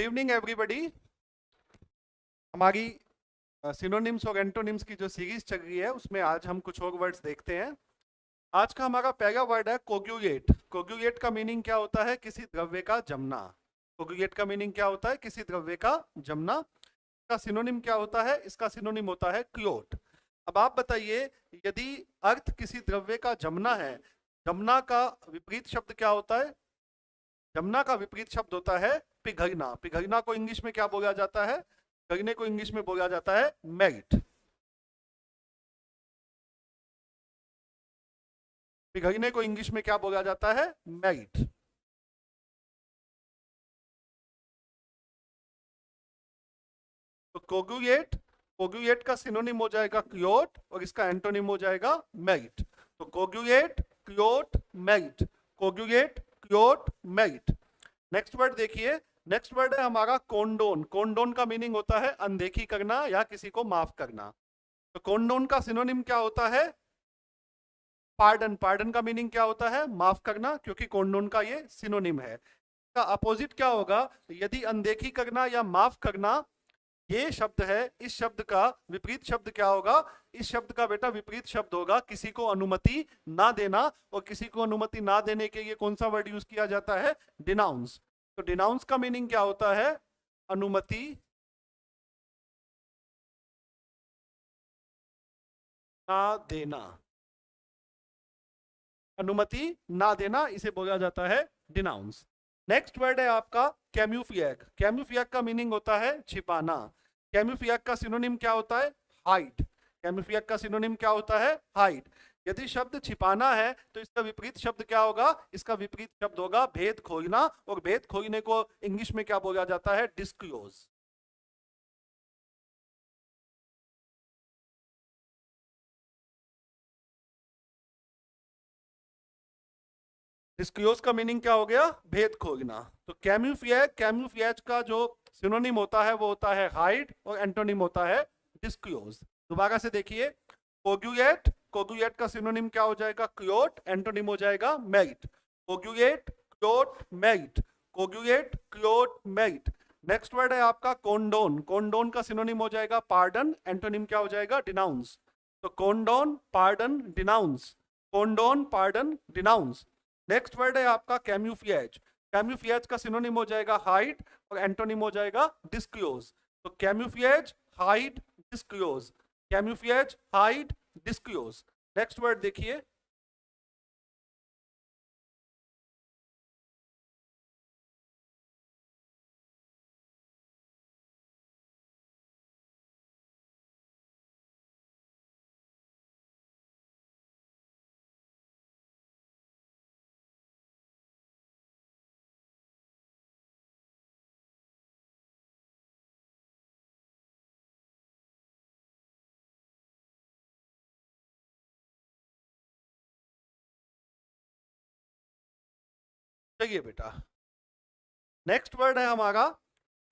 Good evening everybody. हमारी synonyms और antonyms की जो सीरीज चल रही है उसमें आज हम कुछ और वर्ड्स देखते हैं। आज का हमारा पहला वर्ड है कोग्यूलेट। कोग्यूलेट का मीनिंग क्या होता है? किसी द्रव्य का जमना। कोग्यूलेट का मीनिंग क्या होता है? किसी द्रव्य का जमना। इसका सिनोनिम क्या होता है? इसका सिनोनिम होता है क्लोट। अब आप बताइए, यदि अर्थ किसी द्रव्य का जमना है, जमना का विपरीत शब्द क्या होता है? जमना का विपरीत शब्द होता है पिघलना। पिघलना को इंग्लिश में क्या बोला जाता है? पिघलने को इंग्लिश में बोला जाता है मेल्ट। पिघलने को इंग्लिश में क्या बोला जाता है? मेल्ट। तो कोगुएट, कोगुएट का सिनोनिम हो जाएगा क्लोट और इसका एंटोनिम हो जाएगा मेल्ट। तो coagulate, clot, melt. Coagulate, clot, melt. Next word देखिए। नेक्स्ट वर्ड है हमारा कोंडोन। कोंडोन का मीनिंग होता है अनदेखी करना या किसी को माफ करना। तो कोंडोन का सिनोनिम क्या होता है? पार्डन। पार्डन का मीनिंग क्या होता है? माफ करना, क्योंकि कोंडोन का ये सिनोनिम है। इसका अपोजिट क्या होगा? यदि अनदेखी करना या माफ करना ये शब्द है, इस शब्द का विपरीत शब्द क्या होगा? इस शब्द का बेटा विपरीत शब्द होगा किसी को अनुमति ना देना। और किसी को अनुमति ना देने के लिए कौन सा वर्ड यूज किया जाता है? डिनाउंस। तो डिनाउंस का मीनिंग क्या होता है? अनुमति ना देना। अनुमति ना देना, इसे बोला जाता है डिनाउंस। नेक्स्ट वर्ड है आपका कैम्यूफिएग। कैम्यूफिएग का मीनिंग होता है छिपाना। कैम्यूफिएग का सिनोनिम क्या होता है? हाइड। कैम्यूफिएग का सिनोनिम क्या होता है? हाइड। यदि शब्द छिपाना है तो इसका विपरीत शब्द क्या होगा? इसका विपरीत शब्द होगा भेद खोलना। और भेद खोलने को इंग्लिश में क्या बोला जाता है? डिस्क्लोज। डिस्क्लोज का मीनिंग क्या हो गया? भेद खोलना। तो कैम्यूफिएग, कैम्यूफिएज का जो सिनोनिम होता है वो होता है हाइड और एंटोनिम होता है डिस्क्लोज। दोबारा से देखिए। कोगुएट, कोगुएट का सिनोनिम क्या हो जाएगा? क्लोट। एंटोनिम हो जाएगा melt. Coagulate, clot, melt. Coagulate, clot, melt. Next word है आपका कोंडोन। कोंडोन का सिनोनिम हो जाएगा पार्डन। एंटोनिम क्या हो जाएगा? डिनाउंस। तो Condon, pardon, denounce. Condon, pardon, denounce. Next word है आपका कैम्यूफिएज। कैम्यूफिएज का सिनोनिम हो जाएगा हाइड और एंटोनिम हो जाएगा डिस्क्लोज। तो camouflage, hide, disclose. Camouflage, hide, disclose. Next word देखिए। चलिए बेटा, नेक्स्ट वर्ड है हमारा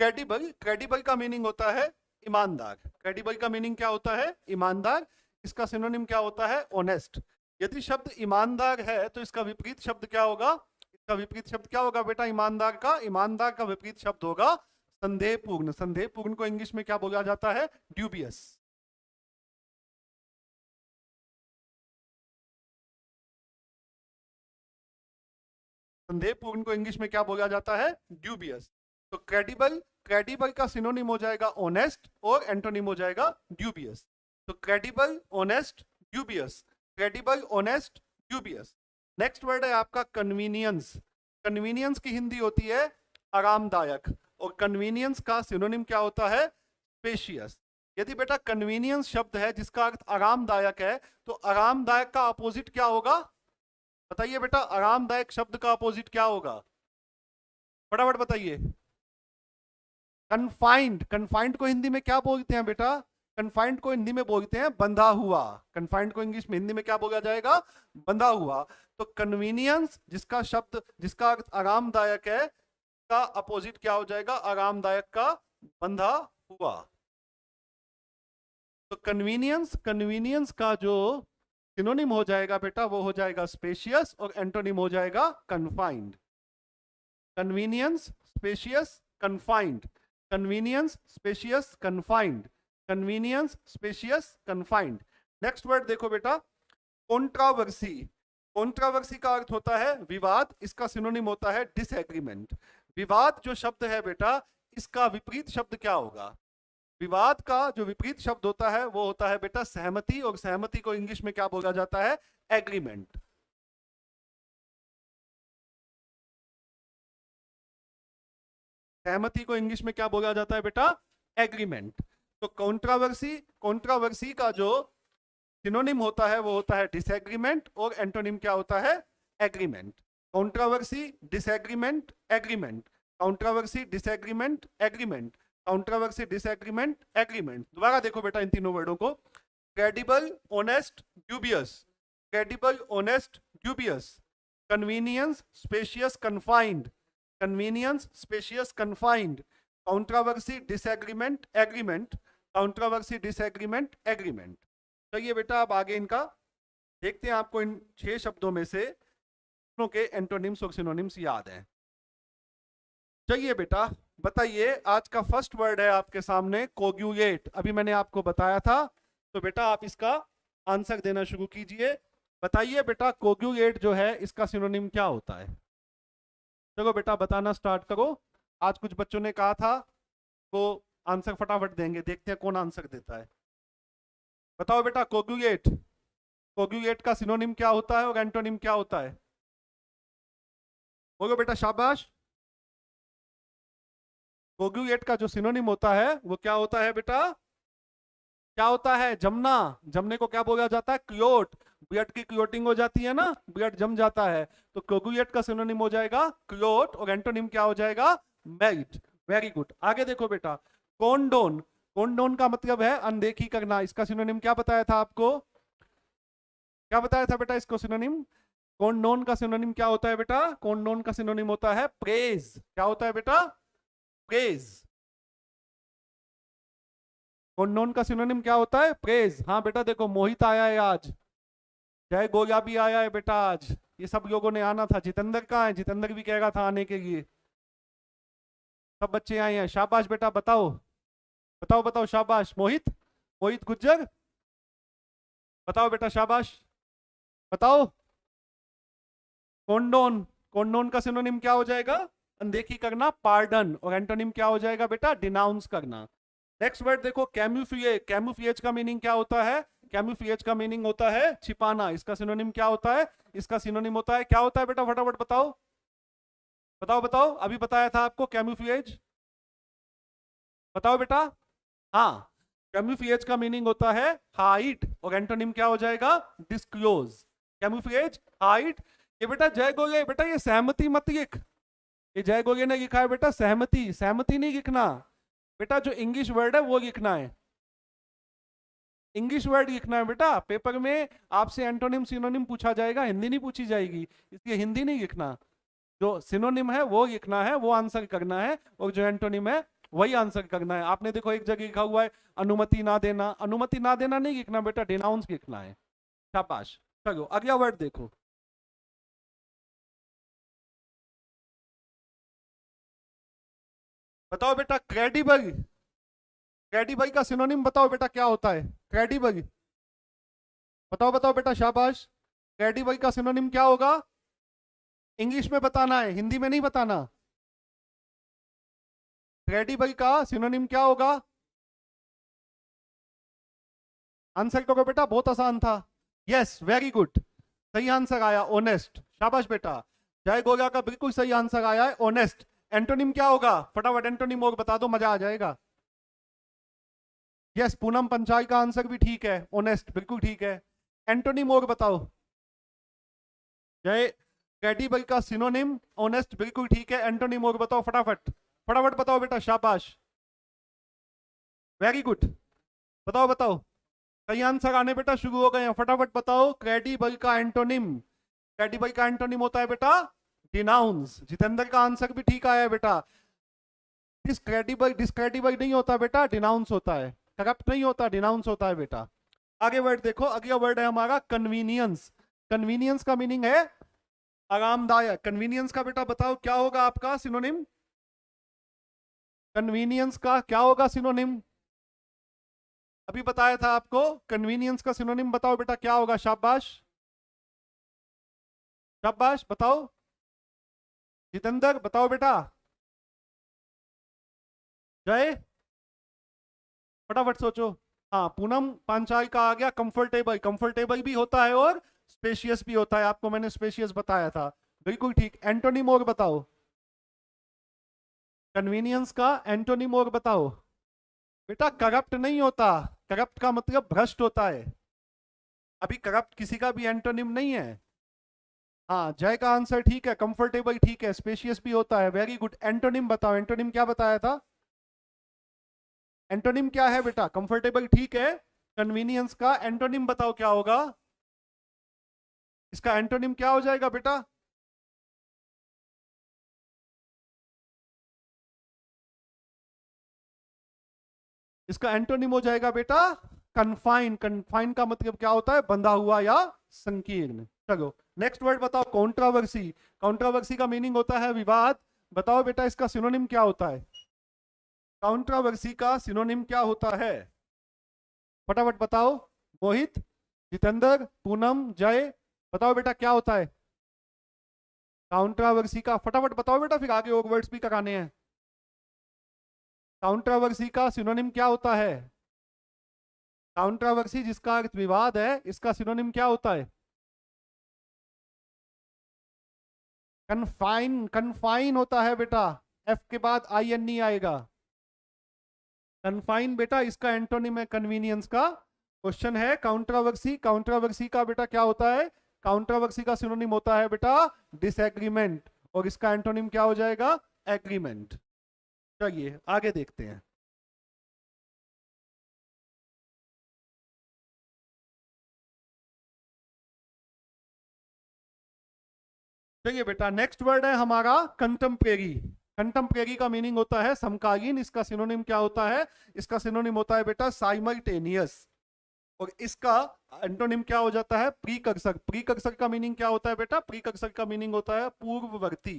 क्रेडिबल। क्रेडिबल का मीनिंग होता है ईमानदार। क्रेडिबल का मीनिंग क्या होता है? ईमानदार। इसका सिनोनिम क्या होता है? ऑनेस्ट। यदि शब्द ईमानदार है तो इसका विपरीत शब्द क्या होगा? इसका विपरीत शब्द क्या होगा बेटा? ईमानदार का, ईमानदार का विपरीत शब्द होगा संदेहपूर्ण। संदेहपूर्ण को इंग्लिश में क्या बोला जाता है? ड्यूबियस। संदेहपूर्ण को इंग्लिश में क्या बोला जाता है? ड्यूबियस। तो क्रेडिबल, क्रेडिबल का सिनोनिम हो जाएगा ऑनेस्ट और एंटोनिम हो जाएगा ड्यूबियस। तो credible, honest, dubious. Credible, honest, dubious. Next word है आपका कन्वीनियंस। कन्वीनियंस की हिंदी होती है आरामदायक और कन्वीनियंस का सिनोनिम क्या होता है? स्पेशियस। यदि बेटा कन्वीनियंस शब्द है जिसका अर्थ आरामदायक है तो आरामदायक का अपोजिट क्या होगा? बताइए बेटा, आरामदायक शब्द का अपोजिट क्या होगा? फटाफट बताइए। कन्फाइंड। कन्फाइंड को हिंदी में क्या बोलते हैं बेटा? कन्फाइंड को हिंदी में बोलते हैं बंधा हुआ। कन्फाइंड को इंग्लिश में, हिंदी में क्या बोला जाएगा? बंधा हुआ। तो कन्वीनियंस जिसका शब्द, जिसका अर्थ आरामदायक है, का अपोजिट क्या हो जाएगा? आरामदायक का बंधा हुआ। तो कन्वीनियंस, कन्वीनियंस का जो सिनोनिम हो जाएगा बेटा वो हो जाएगा स्पेशियस और एंटोनिम हो जाएगा confined. Convenience, spacious, confined, convenience, spacious, confined, convenience, spacious, confined. Next word देखो बेटा, कॉन्ट्रावर्सी। कॉन्ट्रावर्सी का अर्थ होता है विवाद, इसका सिनोनिम होता है डिसएग्रीमेंट। विवाद जो शब्द है बेटा, इसका विपरीत शब्द क्या होगा? विवाद का जो विपरीत शब्द होता है वो होता है बेटा सहमति, और सहमति को इंग्लिश में क्या बोला जाता है? एग्रीमेंट। सहमति को इंग्लिश में क्या बोला जाता है बेटा? एग्रीमेंट। तो कॉन्ट्रावर्सी, कॉन्ट्रावर्सी का जो सिनोनिम होता है वो होता है डिसएग्रीमेंट, और एंटोनिम क्या होता है? Agreement. Controversy, disagreement, agreement, controversy, disagreement, agreement, controversy, disagreement, agreement. दोबारा देखो बेटा इन तीनों वर्डों को, credible, honest, dubious, credible, honest, dubious, convenience, spacious, confined, convenience, spacious, confined, controversy, disagreement, agreement, controversy, disagreement, agreement. चलिए बेटा अब आगे इनका देखते हैं, आपको इन 6 शब्दों में से के एंटोनिम्स और सिनोनिम्स याद हैं। चलिए बेटा बताइए, आज का फर्स्ट वर्ड है आपके सामने कोग्यूलेट। अभी मैंने आपको बताया था, तो बेटा आप इसका आंसर देना शुरू कीजिए। बताइए बेटा कोग्यूलेट जो है इसका सिनोनिम क्या होता है? चलो बेटा बताना स्टार्ट करो। आज कुछ बच्चों ने कहा था वो आंसर फटाफट देंगे, देखते हैं कौन आंसर देता है। बताओ बेटा कोग्यूलेट, कोग्यूलेट का सिनोनिम क्या होता है और एंटोनिम क्या होता है? बोलो बेटा, शाबाश। कोग्यूलेट का जो सिनोनिम होता है वो क्या होता है बेटा? क्या होता है? जमना। जमने को क्या बोला जाता है? क्लोट। ब्लड की क्लोटिंग हो जाती है ना, ब्लड जम जाता है, तो कोग्यूलेट का सिनोनिम हो जाएगा क्लोट, और एंटोनिम क्या हो जाएगा? मेल्ट। Very good. आगे देखो बेटा, कोंडोन। कोंडोन का मतलब है अनदेखी करना। इसका सिनोनिम क्या बताया था आपको? क्या बताया था बेटा इसको सिनोनिम? कोंडोन का सिनोनिम क्या होता है बेटा? कोंडोन का सिनोनिम होता है प्रेज। क्या होता है बेटा? प्रेज। कोंडोन का सिनोनिम क्या होता है? प्रेज। हाँ बेटा देखो, मोहित आया है आज, जय गोया भी आया है बेटा आज, ये सब लोगों ने आना था। जितेंद्र कहाँ है? जितेंद्र भी कह रहा था आने के लिए। सब बच्चे आए हैं, शाबाश बेटा। बताओ बताओ बताओ, शाबाश। मोहित, मोहित गुज्जर, बताओ बेटा, शाबाश बताओ। कोंडोन, कोंडोन का सिनोनिम क्या हो जाएगा? अनदेखी करना, पार्डन, और एंटोनिम क्या हो जाएगा बेटा? डिनाउंस करना। नेक्स्ट वर्ड देखो, कैमुफ्लिएज। कैमुफ्लिएज का मीनिंग क्या होता है? कैमुफ्लिएज का मीनिंग होता है छिपाना। इसका सिनोनिम क्या होता है? इसका सिनोनिम होता है, क्या होता है बेटा? फटाफट बताओ बताओ बताओ, अभी बताया था आपको कैमुफ्लिएज। बताओ बेटा। हाँ, कैमुफ्लिएज का मीनिंग होता है हाइड, और एंटोनिम क्या हो जाएगा? डिस्क्लोज। कैमुफ्लिएज, हाइड। ये बेटा जय गोगे, बेटा ये सहमति मत लिख, ये जय गोगे ने लिखा है बेटा सहमति, सहमति नहीं लिखना बेटा। जो इंग्लिश वर्ड है वो लिखना है, इंग्लिश वर्ड लिखना है बेटा। पेपर में आपसे एंटोनिम सिनोनिम पूछा जाएगा, हिंदी नहीं पूछी जाएगी, इसलिए हिंदी नहीं लिखना। जो सिनोनिम है वो लिखना है, वो आंसर करना है, और जो एंटोनिम है वही आंसर करना है। आपने देखो एक जगह लिखा हुआ है अनुमति ना देना, अनुमति ना देना नहीं लिखना बेटा, डिनाउंस लिखना है। शाबाश। चलो अगला वर्ड देखो, बताओ बेटा क्रेडिबल। क्रेडिबल का सिनोनिम बताओ बेटा क्या होता है? क्रेडिबल, बताओ बताओ बेटा, शाबाश। क्रेडिबल का सिनोनिम क्या होगा? इंग्लिश में बताना है, हिंदी में नहीं बताना। क्रेडिबल का सिनोनिम क्या होगा? आंसर करो बेटा, बहुत आसान था। यस, वेरी गुड, सही आंसर आया, ऑनेस्ट। शाबाश बेटा, जय गोगा का बिल्कुल सही आंसर आया है, ऑनेस्ट। एंटोनिम क्या होगा? फटाफट एंटोनिम और बता दो, मजा आ जाएगा। यस, पूनम पंचाल का आंसर भी ठीक है, ऑनेस्ट बिल्कुल ठीक है। एंटोनिम और बताओ। जय, क्रेडिबल का सिनोनिम ऑनेस्ट बिल्कुल ठीक है। एंटोनिम और बताओ फटाफट, फटाफट बताओ बेटा, शाबाश, वेरी गुड। बताओ बताओ, कई आंसर आने बेटा शुरू हो गए हैं, फटाफट बताओ। क्रेडिबल का एंटोनिम, क्रेडिबल का एंटोनिम होता है बेटा डिनाउंस। जितेंद्र का आंसर भी ठीक आया है बेटा। डिसक्रेडिबल, डिसक्रेडिबल नहीं होता बेटा, डिनाउंस होता है। करप्ट नहीं होता, डिनाउंस होता है बेटा। आगे वर्ड देखो, अगला वर्ड है हमारा कन्वीनियंस। कन्वीनियंस का मीनिंग है आरामदायक। कन्वीनियंस का बेटा बताओ क्या होगा आपका सिनोनिम? कन्वीनियंस का क्या होगा सिनोनिम? अभी बताया था आपको, कन्वीनियंस का सिनोनिम बताओ बेटा क्या होगा? शाबाश, शाबाश बताओ। जितेंद्र बताओ बेटा। जय, फटाफट सोचो। हाँ, पूनम पांचाल का आ गया कंफर्टेबल। कंफर्टेबल भी होता है और स्पेशियस भी होता है, आपको मैंने स्पेशियस बताया था। बिल्कुल ठीक। एंटोनिम और बताओ, कन्वीनियंस का एंटोनिम और बताओ। बेटा करप्ट नहीं होता, करप्ट का मतलब भ्रष्ट होता है। अभी करप्ट किसी का भी एंटोनिम नहीं है। हाँ, जय का आंसर ठीक है, कंफर्टेबल ठीक है, स्पेशियस भी होता है। Very good. एंटोनिम बताओ, एंटोनिम क्या बताया था? एंटोनिम क्या है बेटा? कंफर्टेबल ठीक है, कन्वीनियंस का एंटोनिम बताओ क्या होगा? इसका एंटोनिम क्या हो जाएगा बेटा? इसका एंटोनिम हो जाएगा बेटा कन्फाइन। कन्फाइन का मतलब क्या होता है? बंधा हुआ या संकीर्ण। चलो नेक्स्ट वर्ड बताओ, कॉन्ट्रावर्सी। कॉन्ट्रावर्सी का मीनिंग होता है विवाद। बताओ बेटा इसका सिनोनिम क्या होता है? कॉन्ट्रावर्सी का सिनोनिम क्या होता है? फटाफट बताओ। मोहित, जितेंद्र, पूनम, जय, बताओ बेटा क्या होता है काउंट्रावर्सी का? फटाफट बताओ बेटा, फिर आगे और वर्ड्स भी कराने हैं। काउंट्रावर्सी का सिनोनिम क्या होता है? काउंट्रावर्सी जिसका अर्थ विवाद है, इसका सिनोनिम क्या होता है? कन्फाइन। कन्फाइन होता है बेटा, एफ के बाद आई एन नहीं आएगा। कन्फाइन बेटा इसका एंटोनिम है कन्वीनियंस का। क्वेश्चन है काउंट्रावर्सी। काउंट्रावर्सी का बेटा क्या होता है? काउंट्रावर्सी का सिनोनिम होता है बेटा डिसएग्रीमेंट, और इसका एंटोनिम क्या हो जाएगा? एग्रीमेंट। चलिए आगे देखते हैं। चलिए बेटा, नेक्स्ट वर्ड है हमारा कंटेम्परेरी। कंटेम्परेरी का मीनिंग होता है समकालीन। इसका सिनोनिम क्या होता है? इसका सिनोनिम होता है बेटा साइमल्टेनियस, और इसका एंटोनिम क्या हो जाता है? प्रीकर्सर। प्रीकर्सर का मीनिंग क्या होता है बेटा? प्रीकर्सर का मीनिंग होता है पूर्ववर्ती।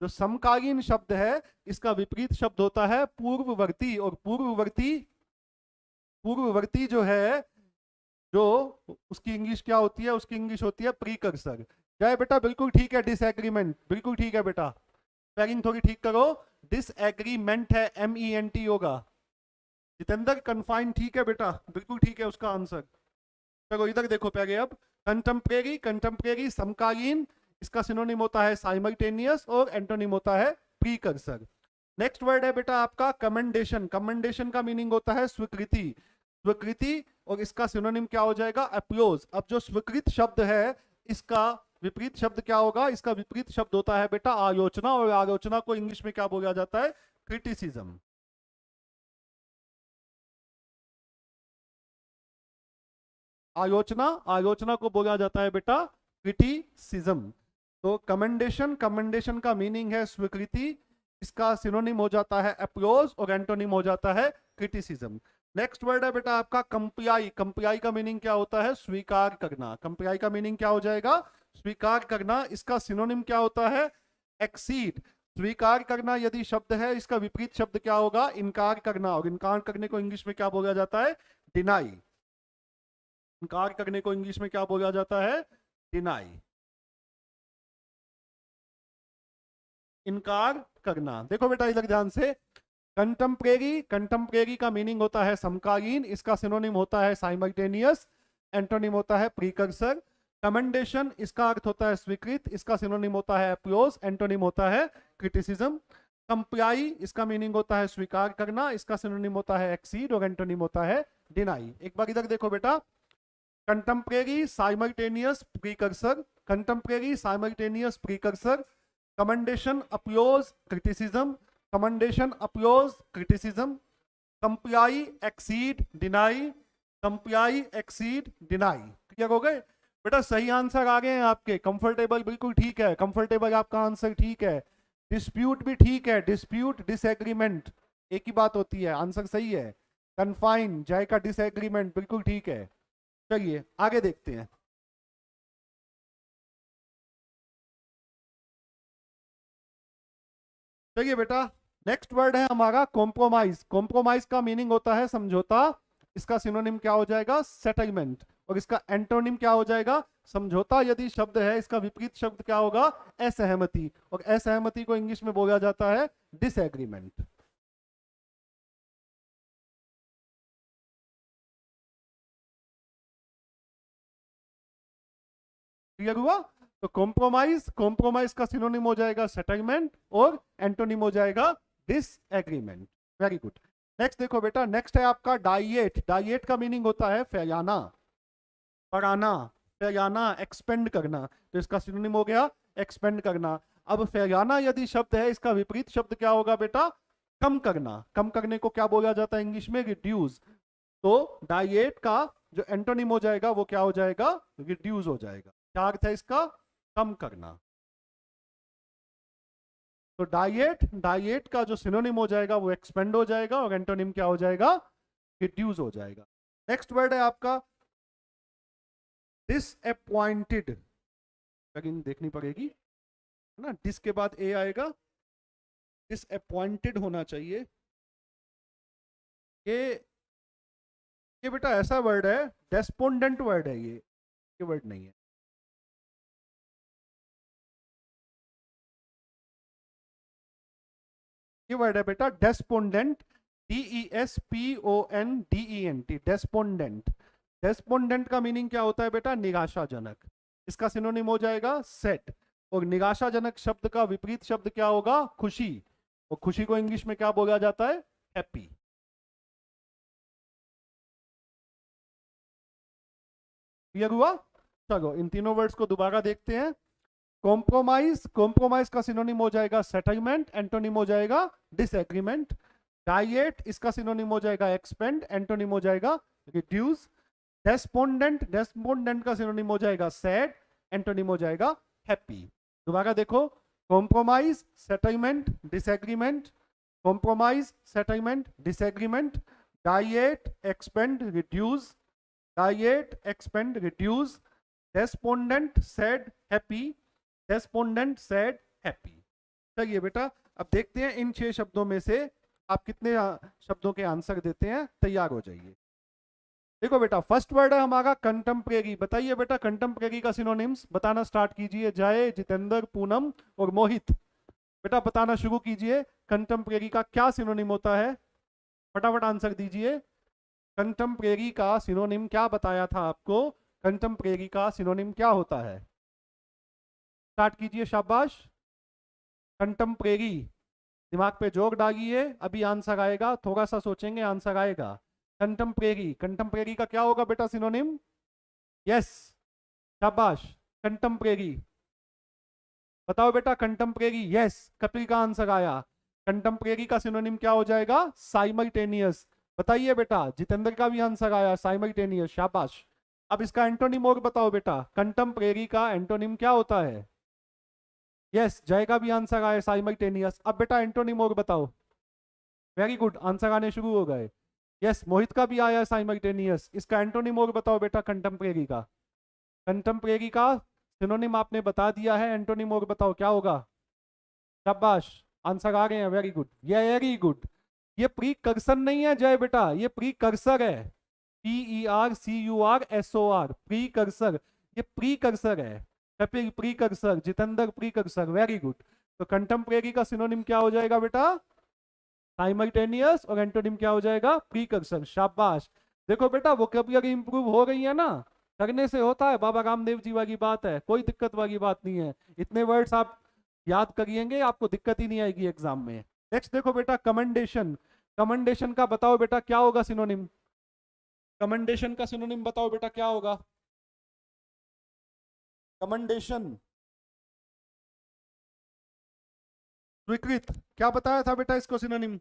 जो समकालीन शब्द है, इसका विपरीत शब्द होता है पूर्ववर्ती। और पूर्ववर्ती, पूर्ववर्ती जो है, जो उसकी इंग्लिश क्या होती है? उसकी इंग्लिश होती है प्रीकर्सर। जय बेटा बिल्कुल ठीक है, डिसएग्रीमेंट बिल्कुल ठीक है बेटा। स्पेलिंग थोड़ी ठीक करो, डिसएग्रीमेंट है, MENT होगा। जितेंद्र कन्फाइन ठीक है बेटा, बिल्कुल ठीक है उसका आंसर। चलो इधर देखो पहले अब। कंटेम्परेरी, कंटेम्परेरी समकालीन, इसका सिनोनिम होता है साइमल्टेनियस, और एंटोनिम होता है प्रीकर्सर। नेक्स्ट वर्ड है बेटा आपका कमेंडेशन। कमेंडेशन का मीनिंग होता है स्वीकृति। स्वीकृति, और इसका सिनोनिम क्या हो जाएगा? अप्लोज। अब जो स्वीकृत शब्द है, इसका विपरीत शब्द क्या होगा? इसका विपरीत शब्द होता है बेटा आलोचना, और आलोचना को इंग्लिश में क्या बोला जाता है? क्रिटिसिज्म। आलोचना, आलोचना को बोला जाता है बेटा क्रिटिसिज्म। तो कमेंडेशन, कमेंडेशन का मीनिंग है स्वीकृति, इसका सिनोनिम हो जाता है अप्लोज, और एंटोनिम हो जाता है क्रिटिसिज्म। नेक्स्ट वर्ड है बेटा आपका कंप्लाई। कंप्लाई का मीनिंग क्या होता है? स्वीकार करना। कंप्लाई का मीनिंग क्या हो जाएगा? स्वीकार करना। इसका सिनोनिम क्या होता है? एक्सीड। स्वीकार करना यदि शब्द है, इसका विपरीत शब्द क्या होगा? इनकार करना, और इनकार करने को इंग्लिश में क्या बोला जाता है? डिनाई। इनकार करने को इंग्लिश में क्या बोला जाता है? डिनाई। इनकार करना। देखो बेटा इधर ध्यान से। कंटेम्परेरी, कंटेम्परेरी का मीनिंग होता है समकालीन, इसका सिनोनिम होता है साइमल्टेनियस, एंटोनिम होता है प्रीकर्सर। कमेंडेशन, इसका अर्थ होता है स्वीकृत, इसका सिनोनिम होता है अप्लोज, एंटोनिम होता है क्रिटिसिज्म। कंप्लाई, इसका मीनिंग होता है स्वीकार करना, इसका सिनोनिम होता है एक्सीड, और एंटोनिम होता है डिनाई। एक बार इधर देखो बेटा, contemporary simultaneous precursor, contemporary simultaneous precursor, commendation applause criticism, commendation applause criticism, comply exceed deny, comply exceed deny। Clear हो गए बेटा? सही आंसर आ गए हैं आपके। कंफर्टेबल बिल्कुल ठीक है, कंफर्टेबल आपका आंसर ठीक है। डिस्प्यूट भी ठीक है, डिस्प्यूट डिसएग्रीमेंट एक ही बात होती है, आंसर सही है। कन्फाइन, जय का डिसएग्रीमेंट बिल्कुल ठीक है। चलिए आगे देखते हैं। चलिए बेटा, नेक्स्ट वर्ड है हमारा कॉम्प्रोमाइज। कॉम्प्रोमाइज का मीनिंग होता है समझौता, इसका सिनोनिम क्या हो जाएगा? सेटलमेंट। और इसका एंटोनिम क्या हो जाएगा? समझौता यदि शब्द है, इसका विपरीत शब्द क्या होगा? असहमति। और असहमति को इंग्लिश में बोला जाता है डिसएग्रीमेंट। क्लियर हुआ? तो कॉम्प्रोमाइज, कॉम्प्रोमाइज का सिनोनिम हो जाएगा सेटलमेंट और एंटोनिम हो जाएगा डिसएग्रीमेंट। Very good. नेक्स्ट देखो बेटा, नेक्स्ट है आपका डाइएट। डाइएट का मीनिंग होता है फैलाना, बढ़ाना, फैलाना, एक्सपेंड करना। तो इसका सिनोनिम हो गया एक्सपेंड करना। अब फैलाना यदि शब्द है, इसका विपरीत शब्द क्या होगा बेटा? कम करना। कम करने को क्या बोला जाता है इंग्लिश में? रिड्यूस। तो डाइएट का जो एंटोनिम हो जाएगा वो क्या हो जाएगा? रिड्यूस हो जाएगा। क्या अर्थ है इसका? कम करना। तो डाइएट, डाइएट का जो सिनोनिम हो जाएगा वो एक्सपेंड हो जाएगा और एंटोनिम क्या हो जाएगा? रिड्यूस हो जाएगा। नेक्स्ट वर्ड है आपका डिसअपॉइंटेड। लेकिन देखनी पड़ेगी है ना, डिस के बाद ए आएगा, डिसअपॉइंटेड होना चाहिए। ये ये बेटा ऐसा वर्ड है, डेस्पोंडेंट वर्ड है ये वर्ड नहीं है। ये वर्ड है बेटा डेस्पोंडेंट, DESPONDENT, डेस्पोंडेंट। डेस्पोंडेंट का मीनिंग क्या होता है बेटा? निराशाजनक। इसका सिनोनिम हो जाएगा सेट। और निराशाजनक शब्द का विपरीत शब्द क्या होगा? खुशी। और खुशी को इंग्लिश में क्या बोला जाता है? हैप्पी। क्लियर हुआ? चलो इन तीनों वर्ड्स को दोबारा देखते हैं। कॉम्प्रोमाइज, कॉम्प्रोमाइज का सिनोनिम हो जाएगा सेटलमेंट, एंटोनिम हो जाएगा डिसएग्रीमेंट। डाइएट, इसका सिनोनिम हो जाएगा एक्सपेंड, एंटोनिम हो जाएगा रिड्यूस। डेस्पोंडेंट, डेस्पोंडेंट का सिनोनिम हो जाएगा सैड, एंटोनिम हो जाएगा हैप्पी। दोबारा देखो, compromise, settlement, disagreement, compromise, settlement, disagreement, diet, expend, reduce, diet, expend, reduce, despondent, sad, happy, despondent, sad, happy. चलिए बेटा, अब देखते हैं इन 6 शब्दों में से आप कितने शब्दों के आंसर देते हैं। तैयार हो जाइए। देखो बेटा, फर्स्ट वर्ड है हमारा कंटेम्परेरी। बताइए बेटा, कंटेम्परेरी का सिनोनिम्स बताना स्टार्ट कीजिए। जय, जितेंद्र, पूनम और मोहित, बेटा बताना शुरू कीजिए। कंटेम्परेरी का क्या सिनोनिम होता है? फटाफट आंसर दीजिए। कंटेम्परेरी का सिनोनिम क्या बताया था आपको? कंटेम्परेरी का सिनोनिम क्या होता है? स्टार्ट कीजिए, शाबाश। कंटेम्परेरी, दिमाग पे जोर डालिए, अभी आंसर आएगा, थोड़ा सा सोचेंगे आंसर आएगा। कंटेम्परेरी, कंटेम्परेरी का क्या होगा बेटा सिनोनिम? यस, शाबाश। कंटेम्परेरी बताओ बेटा, कंटेम्परेरी। यस, कपिल का आंसर आया। कंटेम्परेरी का सिनोनिम क्या हो जाएगा? साइमल्टेनियस। बताइए बेटा, जितेंद्र का भी आंसर आया, साइमल्टेनियस, शाबाश। अब इसका एंटोनिम और बताओ बेटा, कंटेम्परेरी का एंटोनिम क्या होता है? यस, जय का भी आंसर आया, साइमल्टेनियस। अब बेटा एंटोनिम और बताओ। वेरी गुड, आंसर आने शुरू हो गए। यस, मोहित का भी आया साइमल्टेनियस। इसका एंटोनिम और बताओ बेटा कंटेम्परेरी का। कंटेम्परेरी का सिनोनिम आपने बता दिया है, एंटोनिम और बताओ क्या होगा? शाबाश, आंसर आ गए हैं, वेरी गुड, ये वेरी गुड। ये प्रीकर्सर नहीं है जय बेटा, ये प्रीकर्सर है। PERCURSOR, precursor. ये प्रीकर्सर है। Kapil precursor, Jitendra precursor, very good. तो कंटेम्परेरी का सिनोनिम क्या हो जाएगा बेटा? साइमल्टेनियस। और एंटोनिम क्या हो जाएगा? प्रीकर्सर, शाबाश। देखो बेटा, वोकैबुलरी इंप्रूव हो गई है ना, करने से होता है। बाबा रामदेव जी वाली बात है, कोई दिक्कत वाली बात नहीं है। इतने वर्ड्स आप याद करिएंगे, आपको दिक्कत ही नहीं आएगी एग्जाम में। नेक्स्ट देखो बेटा, कमेंडेशन। कमेंडेशन का बताओ बेटा क्या होगा सिनोनिम? कमेंडेशन का सिनोनिम बताओ बेटा क्या होगा? कमेंडेशन, स्वीकृत। क्या बताया था बेटा इसको सिनोनिम?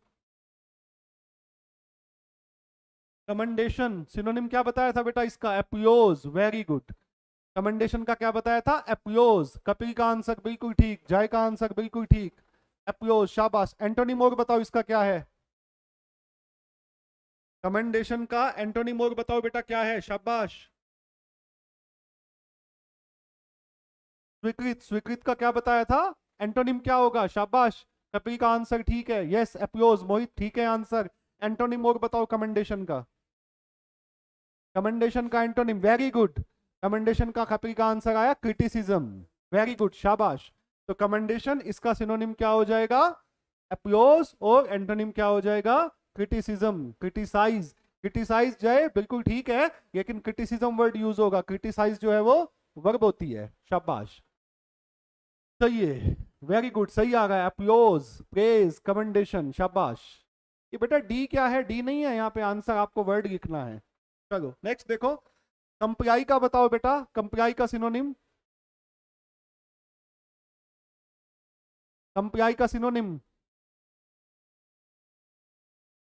कमेंडेशन सिनोनिम क्या बताया था बेटा इसका? एप्योज, वेरी गुड। कमेंडेशन का क्या बताया था? एप्योज। कपिल का आंसर बिल्कुल ठीक, जय का आंसर बिल्कुल ठीक, एप्योज, शाबाश। एंटोनिम और बताओ इसका क्या है? कमेंडेशन का एंटोनिम और बताओ बेटा क्या है? शाबाश। स्वीकृत, स्वीकृत का क्या बताया था? एंटोनिम क्या होगा? शाबाश। कपिल का आंसर ठीक है, यस एप्योज। मोहित ठीक है आंसर। एंटोनिम और बताओ कमेंडेशन का। कमेंडेशन का एंटोनिम, वेरी गुड। कमेंडेशन का कपिल का आंसर आया क्रिटिसिज्म, वेरी गुड, शाबाश। तो कमेंडेशन इसका सिनोनिम क्या हो जाएगा? एप्योज। और एंटोनिम क्या हो जाएगा? Criticism, criticise. क्रिटिसाइज जय बिल्कुल ठीक है, लेकिन क्रिटिसिज्म वर्ड यूज होगा, क्रिटिसाइज जो है वो वर्ब होती है। शाबाश, सही है, वेरी गुड, सही आ गया। एप्योज, प्रेज, कमेंडेशन, शाबाश। ये बेटा डी क्या है? डी नहीं है यहाँ पे आंसर, आपको वर्ड लिखना है। चलो नेक्स्ट देखो, कंप्लाई का बताओ बेटा, कंप्लाई का सिनोनिम। कंप्लाई का सिनोनिम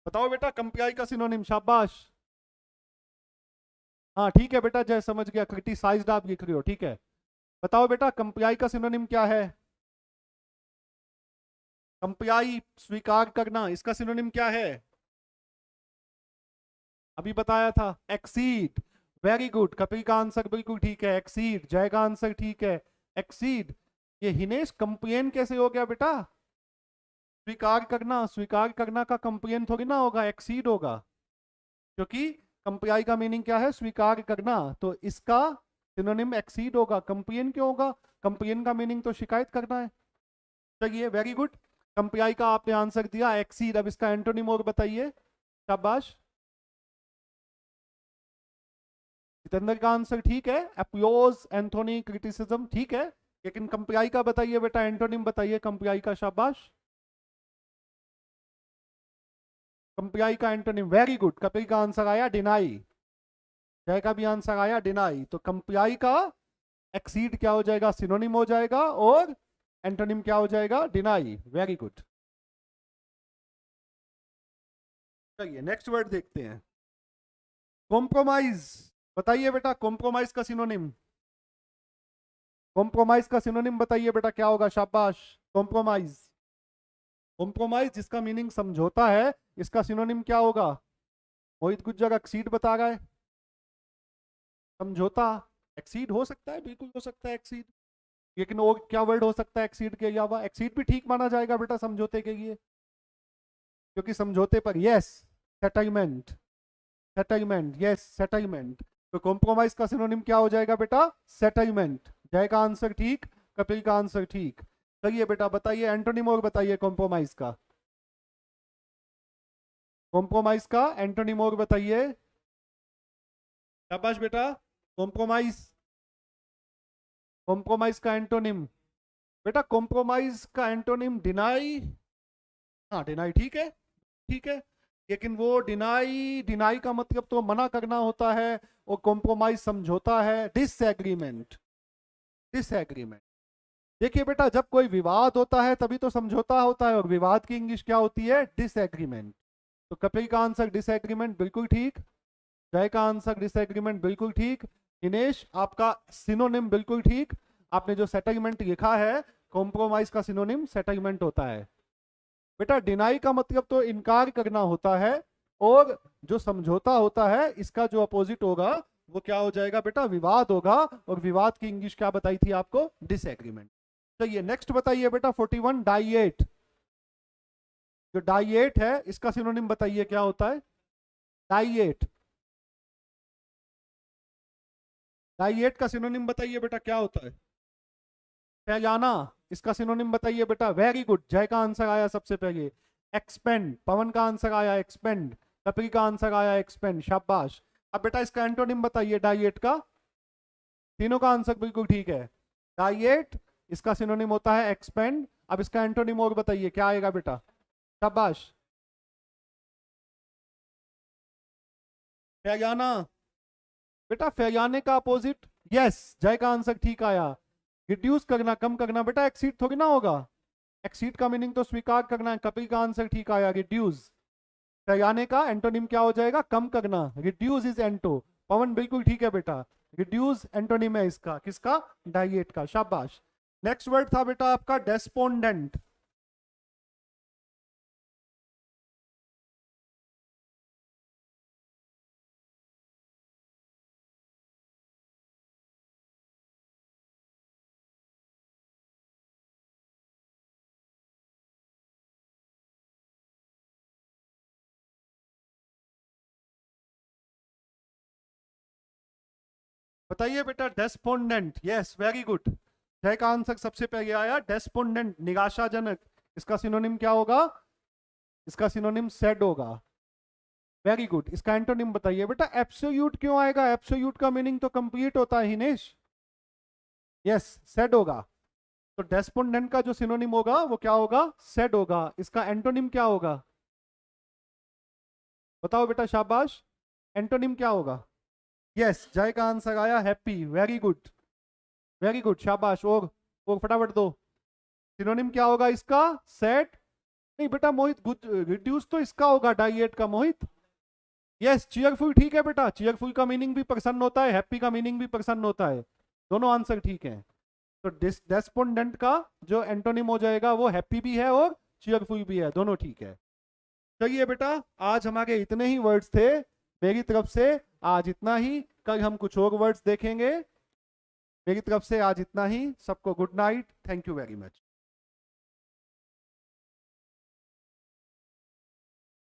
बताओ बेटा, कंप्लाई का सिनोनिम, शाबाश। हाँ ठीक है बेटा, जय समझ गया, क्रिटिसाइज्ड आप लिख रहे हो, ठीक है। बताओ बेटा कंप्लाई का सिनोनिम क्या है? कंप्लाई स्वीकार करना, इसका सिनोनिम क्या है? अभी बताया था, एक्सीड। वेरी गुड, कपिल का आंसर बिल्कुल ठीक है, एक्सीड। जय का आंसर ठीक है, एक्सीड। ये हिनेश कंप्लेन कैसे हो गया बेटा? स्वीकार करना, स्वीकार करना का कंप्लेन थोड़ी ना होगा, एक्सीड होगा, क्योंकि कंप्लाई का मीनिंग क्या है? स्वीकार करना, तो इसका सिनोनिम एक्सीड होगा। कंप्लेन क्यों होगा? कंप्लेन का मीनिंग तो शिकायत करना है। चलिए वेरी गुड, कंप्लाई का आपने आंसर दिया, एक्सीड। अब इसका एंटोनिम और बताइए, शाबाश। जितेंद्र का आंसर ठीक है, एप्योज, एंथोनी, क्रिटिसिज्म, ठीक है, लेकिन कंप्लाई का बताइए बेटा, एंटोनिम बताइए कंप्लाई का, शाबाश। कंप्लाई का एंटोनिम, वेरी गुड, कपिल का आंसर आया डिनाई। जय का भी आंसर आया डिनाई। तो कंप्लाई का एक्सीड क्या हो जाएगा? सिनोनिम हो जाएगा, और एंटोनिम क्या हो जाएगा? डिनाई। Very good. चलिए नेक्स्ट वर्ड देखते हैं, कॉम्प्रोमाइज। बताइए बेटा कॉम्प्रोमाइज का सिनोनिम। कॉम्प्रोमाइज का सिनोनिम बताइए बेटा, क्या होगा? शाबाश, कॉम्प्रोमाइज। कॉम्प्रोमाइज जिसका मीनिंग समझौता है, इसका सिनोनिम क्या होगा? मोहित गुज्जर एक्सीड बता रहा है, समझौता। एक्सीड हो सकता है, बिल्कुल हो सकता है एक्सीड, लेकिन और क्या वर्ड हो सकता है एक्सीड के अलावा? एक्सीड भी ठीक माना जाएगा बेटा समझौते के लिए, क्योंकि समझौते पर yes, settlement, settlement, yes settlement. तो कॉम्प्रोमाइज का सिनोनिम क्या हो जाएगा बेटा? सेटलमेंट। जय का आंसर ठीक, कपिल का आंसर ठीक। चलिए बेटा बताइए एंटोनिम और बताइए कॉम्प्रोमाइज का। कॉम्प्रोमाइज का एंटोनिम और बताइए, शाबाश बेटा। कॉम्प्रोमाइज, कॉम्प्रोमाइज का एंटोनिम बेटा, कॉम्प्रोमाइज का एंटोनिम डिनाई। हाँ डिनाई ठीक है, ठीक है, लेकिन वो डिनाई, डिनाई का मतलब तो मना करना होता है, और कॉम्प्रोमाइज समझौता है, डिसएग्रीमेंट, डिसएग्रीमेंट। देखिए बेटा जब कोई विवाद होता है तभी तो समझौता होता है, और विवाद की इंग्लिश क्या होती है? डिसएग्रीमेंट। तो कपिल का आंसर डिसएग्रीमेंट बिल्कुल ठीक, जय का आंसर डिसएग्रीमेंट बिल्कुल ठीक, दिनेश आपका सिनोनिम बिल्कुल ठीक। आपने जो सेटलमेंट लिखा है, कॉम्प्रोमाइज का सिनोनिम सेटलमेंट होता है। बेटा डिनाई का मतलब तो इनकार करना होता है, और जो समझौता होता है इसका जो अपोजिट होगा वो क्या हो जाएगा बेटा? विवाद होगा, और विवाद की इंग्लिश क्या बताई थी आपको? डिसएग्रीमेंट। तो ये नेक्स्ट बताइए बेटा 41, डाइएट। जो डाइएट है इसका सिनोनिम बताइए क्या होता है? डाइएट, डाइएट का सिनोनिम बताइए बेटा क्या होता है? फैलाना, इसका सिनोनिम बताइए बेटा। वेरी गुड, जय का आंसर आया सबसे पहले, एक्सपेंड। पवन का आंसर आया एक्सपेंड, कपिल का आंसर आया एक्सपेंड, शाबाश। अब बेटा इसका एंटोनिम बताइए डाइएट का। तीनों का आंसर बिल्कुल ठीक है, डाइएट इसका सिनोनिम होता है एक्सपेंड। अब इसका एंटोनिम और बताइए क्या आएगा बेटा? शाबाश, फैलाना। बेटा फैलाने का अपोजिट, यस, जय का आंसर ठीक आया, रिड्यूस करना, कम करना। बेटा एक्सीड थोड़ी ना होगा, एक्सीड का मीनिंग तो स्वीकार करना है। कपिल का आंसर ठीक आया, रिड्यूस। फैलाने का एंटोनिम क्या हो जाएगा? कम करना, रिड्यूस इज एंटो। पवन बिल्कुल ठीक है बेटा, रिड्यूस एंटोनिम है इसका, किसका? डाइएट का, शाबाश। नेक्स्ट वर्ड था बेटा आपका डेस्पोंडेंट। बताइए बेटा, डेस्पोंडेंट, यस वेरी गुड। जय का आंसर सबसे पहले आया, डेस्पोंडेंट, निराशाजनक। इसका सिनोनिम क्या होगा? इसका सिनोनिम सैड होगा। Very good. इसका एंटोनिम बताइए बेटा। एब्सोल्यूट क्यों आएगा? एब्सोल्यूट का मीनिंग तो कंप्लीट होता है हिनेश। यस, सैड होगा। तो डेस्पोंडेंट का जो सिनोनिम होगा वो क्या होगा? सैड होगा। इसका एंटोनिम क्या होगा? बताओ बेटा, शाबाश। एंटोनिम क्या होगा? यस, जय का आंसर आया, happy. Very good, very good, शाबाश। और फटाफट दो। सिनोनिम क्या होगा इसका? सैड नहीं बेटा मोहित, रिड्यूस तो इसका होगा, डाइएट का मोहित। यस, चीयरफुल ठीक है बेटा। चीयरफुल का मीनिंग भी प्रसन्न होता है, हैप्पी का मीनिंग भी प्रसन्न होता है। दोनों आंसर ठीक है। तो डेस्पोंडेंट का जो एंटोनिम हो जाएगा वो हैप्पी भी है और चीयरफुल भी है, दोनों ठीक है। चलिए बेटा, आज हमारे इतने ही वर्ड्स थे मेरी तरफ से। आज इतना ही, कल हम कुछ और वर्ड्स देखेंगे। मेरी तरफ से आज इतना ही। सबको good night, thank you very much.